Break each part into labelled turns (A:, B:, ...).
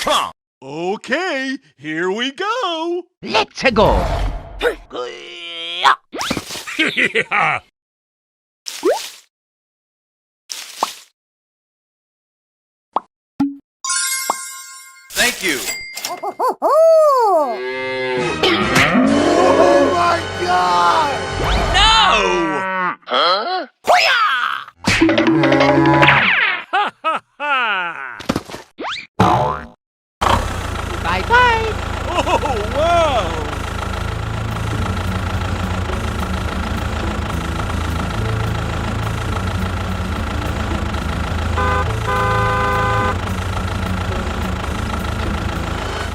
A: come on. Okay, here we go.
B: Let's go.
A: Thank you.
C: Oh my God!
A: No! Huh?
B: Bye-bye.
A: Oh, wow!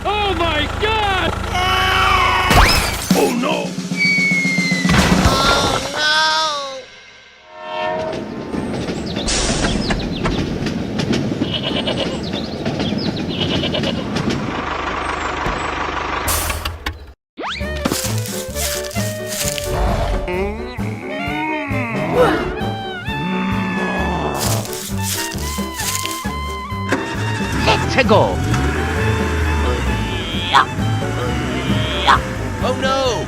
D: Oh my God!
A: Oh, no!
B: Let's go.
A: Oh, no!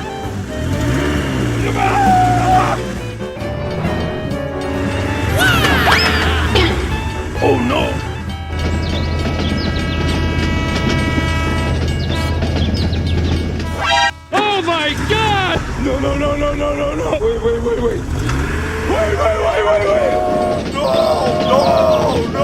A: Oh, no!
D: Oh my God!
A: No, no, no, no, no, no, no! Wait! Wait! No! No!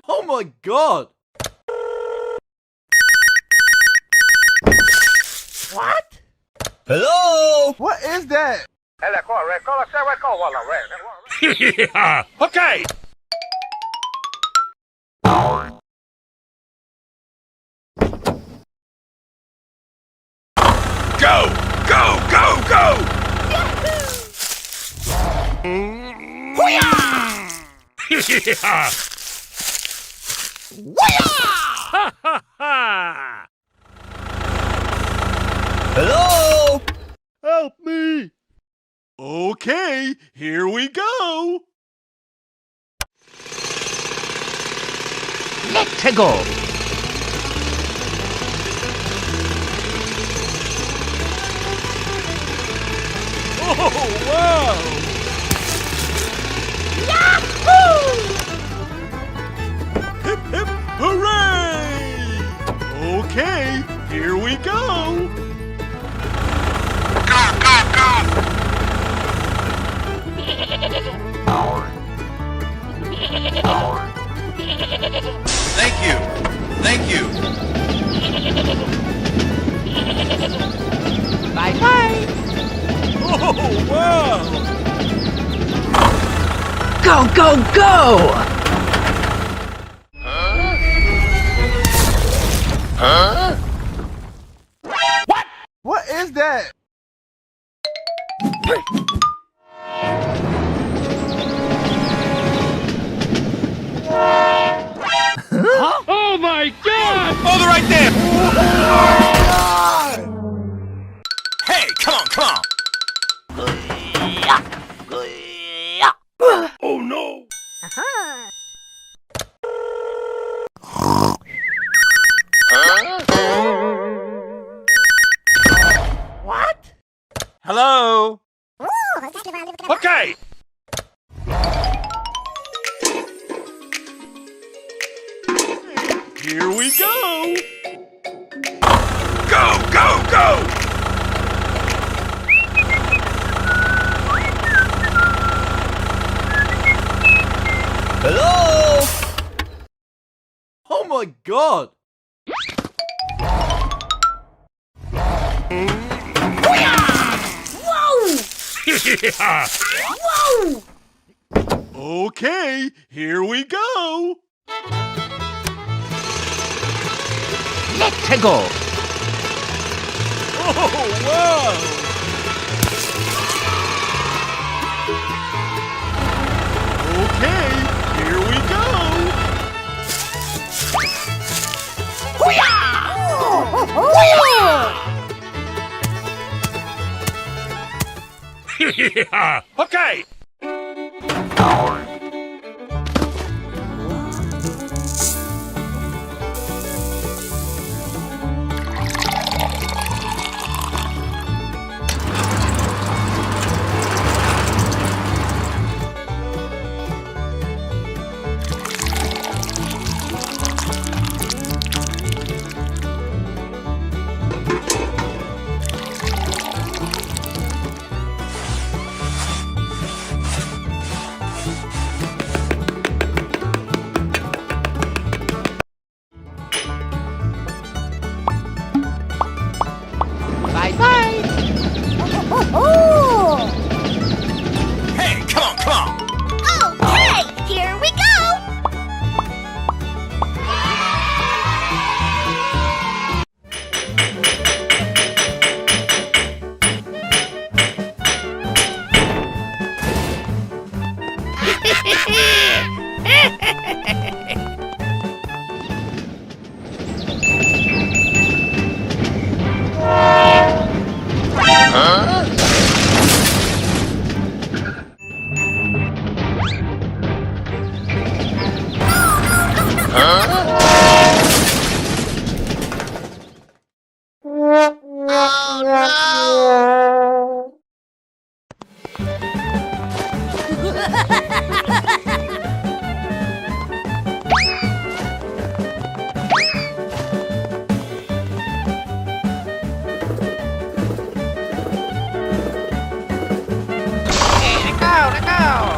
A: Oh my God!
C: What?
A: Hello?
C: What is that?
A: Okay! Go! Hello? Help me! Okay, here we go!
B: Let's go.
A: Oh, wow! Hip, hip, hooray! Okay, here we go! Thank you!
B: Bye-bye.
A: Oh, wow!
B: Go.
A: Huh?
C: What is that?
D: Oh my God!
A: Oh, they're right there!
C: God!
A: Hey, come on! Oh, no!
C: What?
A: Hello? Okay! Here we go! Go! Hello? Oh my God!
C: Whoa!
A: Okay, here we go!
B: Let's go.
A: Oh, wow! Okay, here we go! Okay.
B: Bye-bye.
A: Hey, come on, come on.
E: Okay, here we go!
B: Let go, let go.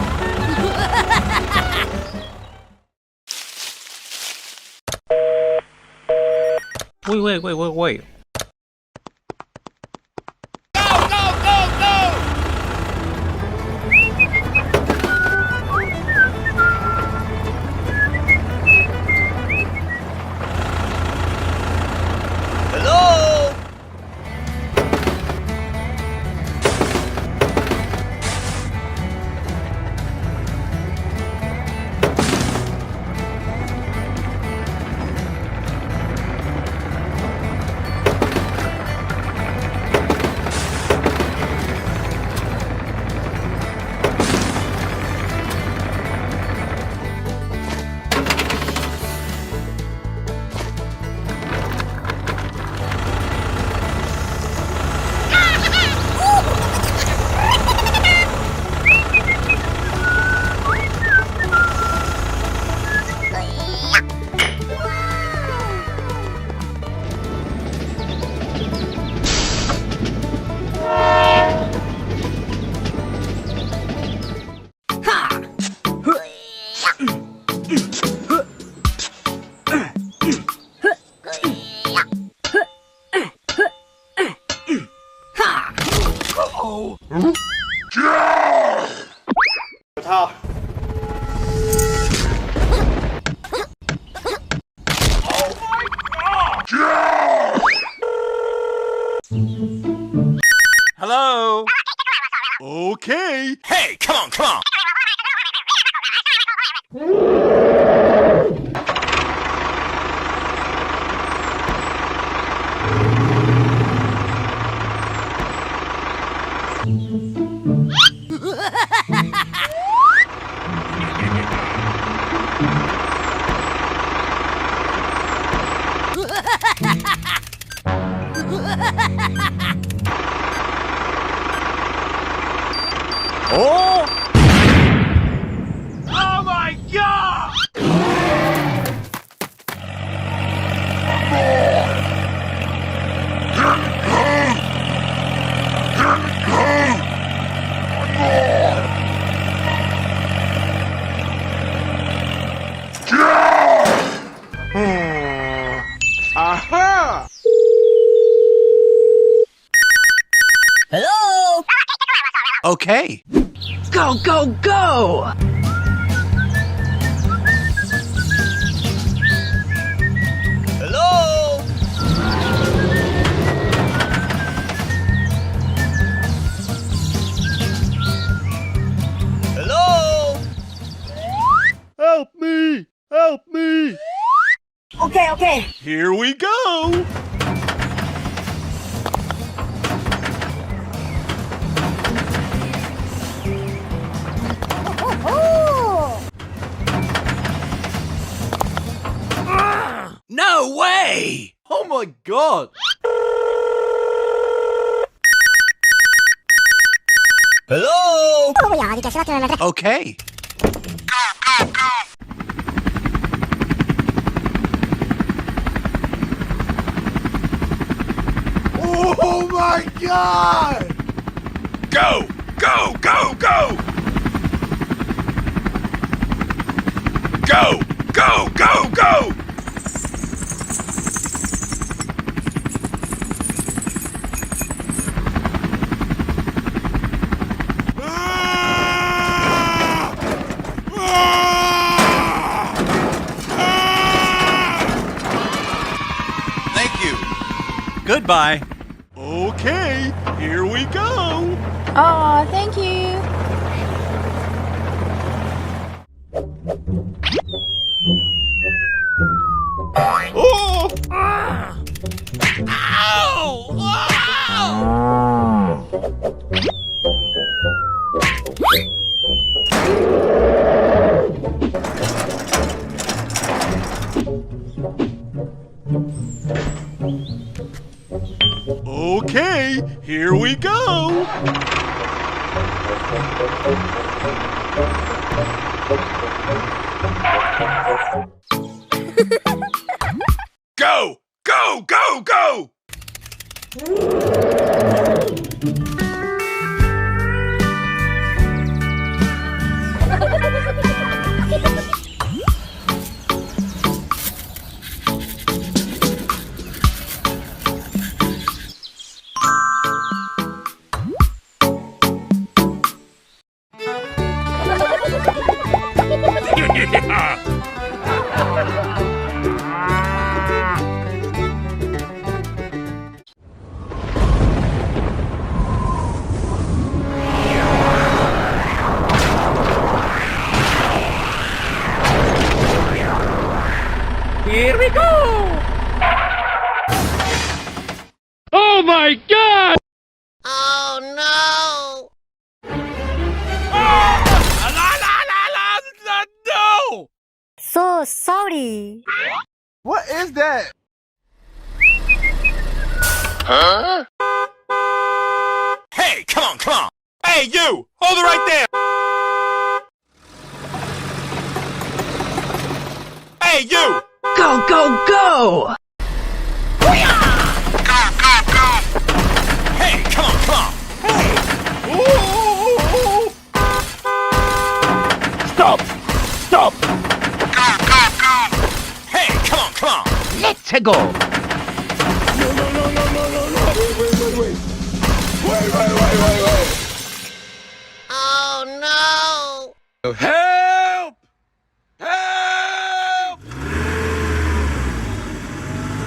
B: Wait.
A: Hello. Okay. Hey, come on, come on. Oh! Oh my God! Aha!
B: Hello?
A: Okay.
B: Go, go, go!
A: Hello? Hello? Help me! Help me!
C: Okay.
A: Here we go! Hello? Okay.
C: Oh my God!
A: Go! Go! Go! Go! Go! Go! Go! Go! Thank you. Goodbye. Okay, here we go.
E: Aw, thank you.
A: Oh! Ow! Ow! Okay, here we go. Go! Go! Go! Go!
B: Here we go!
D: Oh my God!
A: No!
F: So sorry.
C: What is that?
A: Hey, come on, come on! Hey, you! Hold it right there! Hey, you!
B: Go, go, go!
A: Hey, come on, come on! Hey! Ooh!
B: Stop! Stop!
A: Hey, come on, come on!
B: Let's go!
A: Help! Help!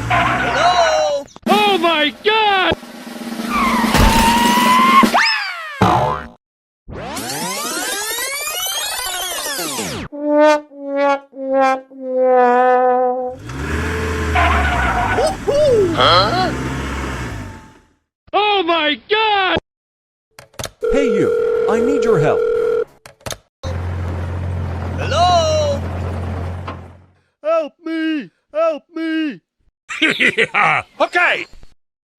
A: Hello?
D: Oh my God! Oh my God!
G: Hey you, I need your help.
A: Hello?
D: Help me! Help me!
A: Yeah. Okay!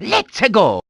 B: Let's go!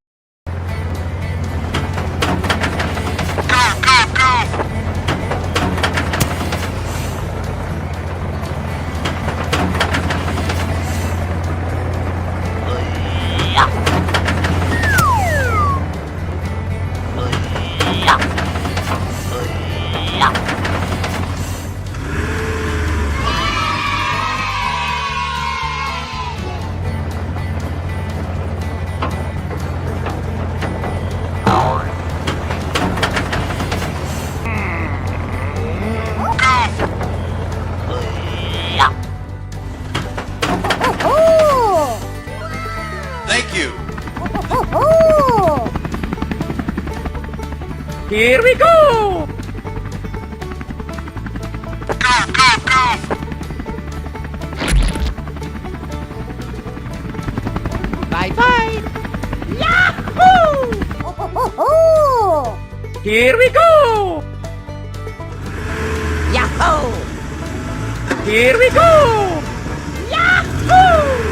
A: Thank you.
B: Here we go! Bye-bye! Yahoo! Here we go! Yahoo! Here we go! Yahoo!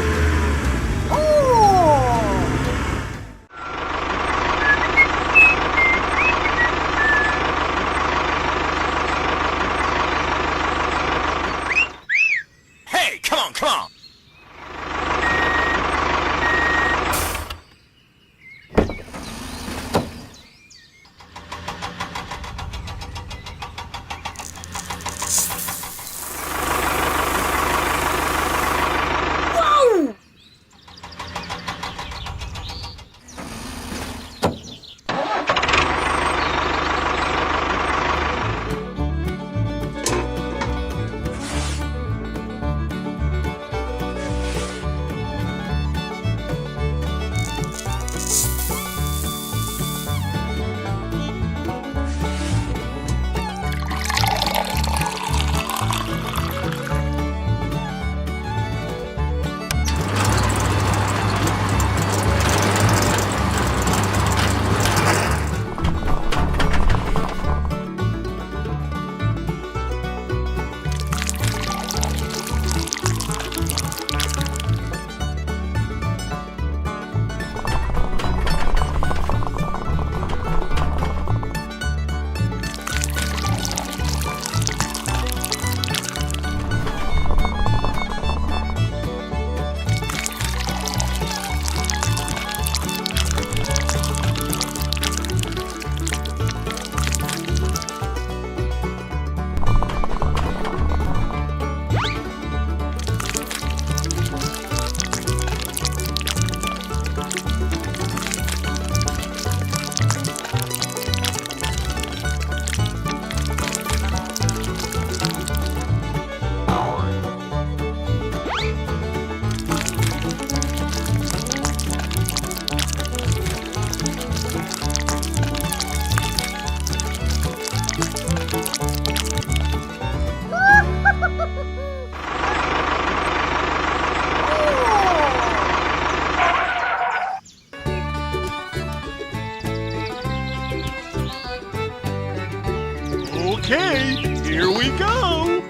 A: Okay, here we go.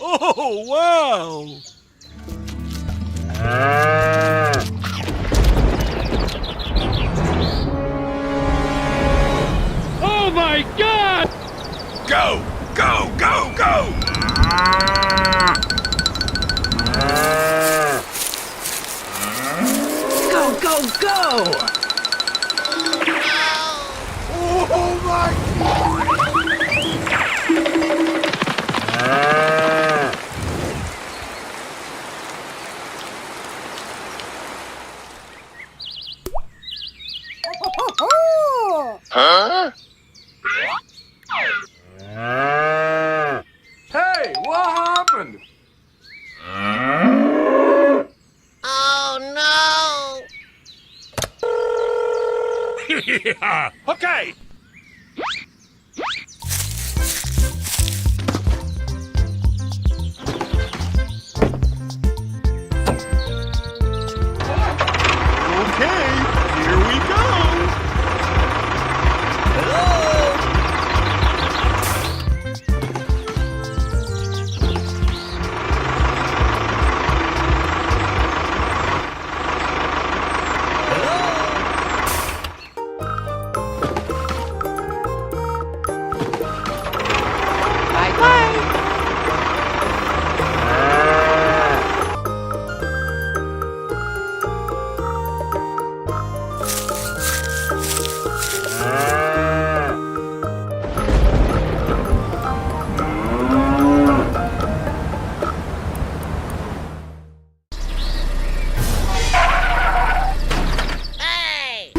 A: Oh, wow!
D: Oh my God!
A: Go! Go! Go! Go!
B: Go, go, go!
C: Oh my
A: Hey, what happened?
B: Oh
A: Yeah. Okay. Okay, here we go.
B: Bye bye!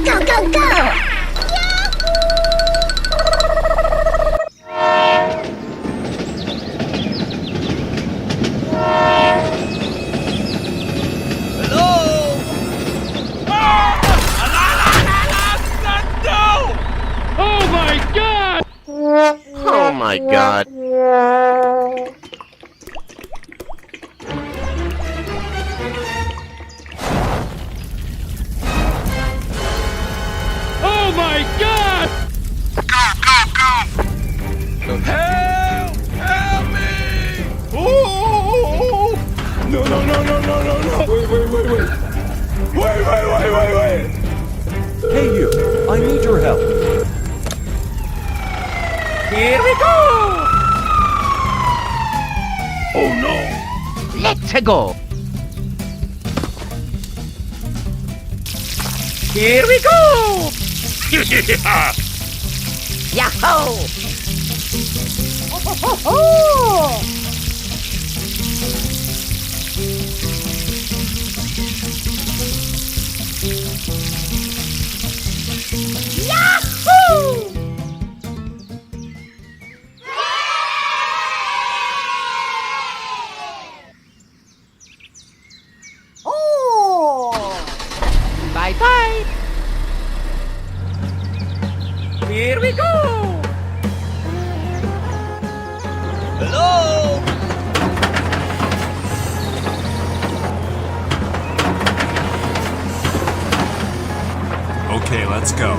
F: Go, go, go!
D: Oh my God!
B: Oh my God!
D: Oh my God!
A: Help! Help me! Oh! No, no, no, no, no, no, no! Wait! Wait!
G: Hey you, I need your help.
B: Here we go!
A: Oh no!
B: Let's go! Here we go!
A: Yeah.
B: Yahoo!
F: Oh! Yahoo! Oh!
B: Bye bye! Here we go! Hello!
A: Okay, let's go.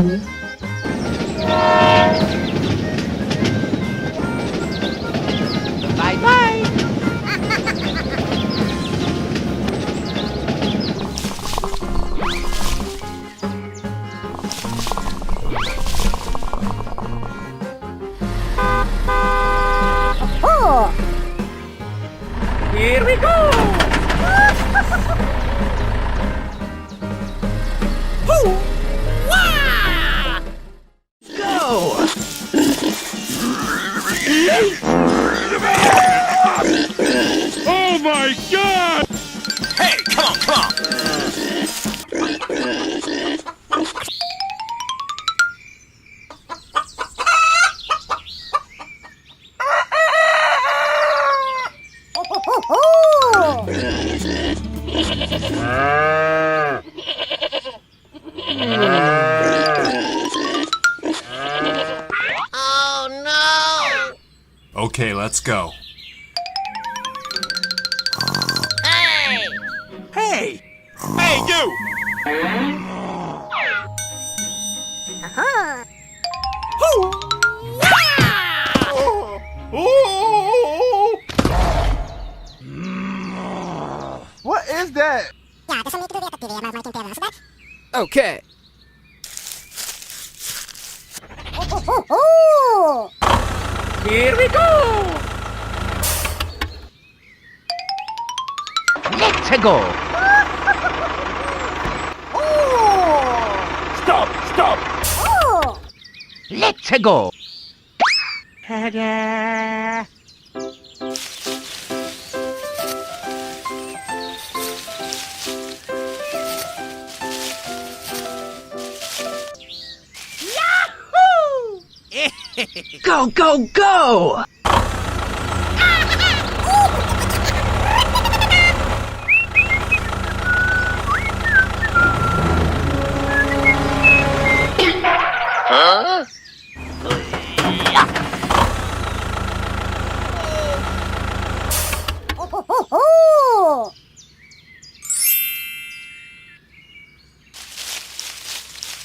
B: Bye bye.
F: Oh!
B: Here we go. Go.
D: Oh my God!
A: Hey, come on, come on!
F: Oh, oh, oh,
B: Oh no.
A: Okay, let's go.
B: Hey.
A: Hey! Hey, you!
F: Uh-huh.
C: What is that?
B: Okay.
F: Oh, oh, oh, oh.
B: Here we go. Let's go.
F: Oh!
A: Stop! Stop!
F: Oh!
B: Let's go.
D: Ta-da!
B: Go, go, go!
F: Oh, oh, oh, oh!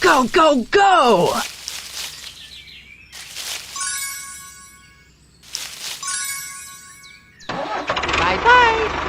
B: Go, go, go! Bye bye.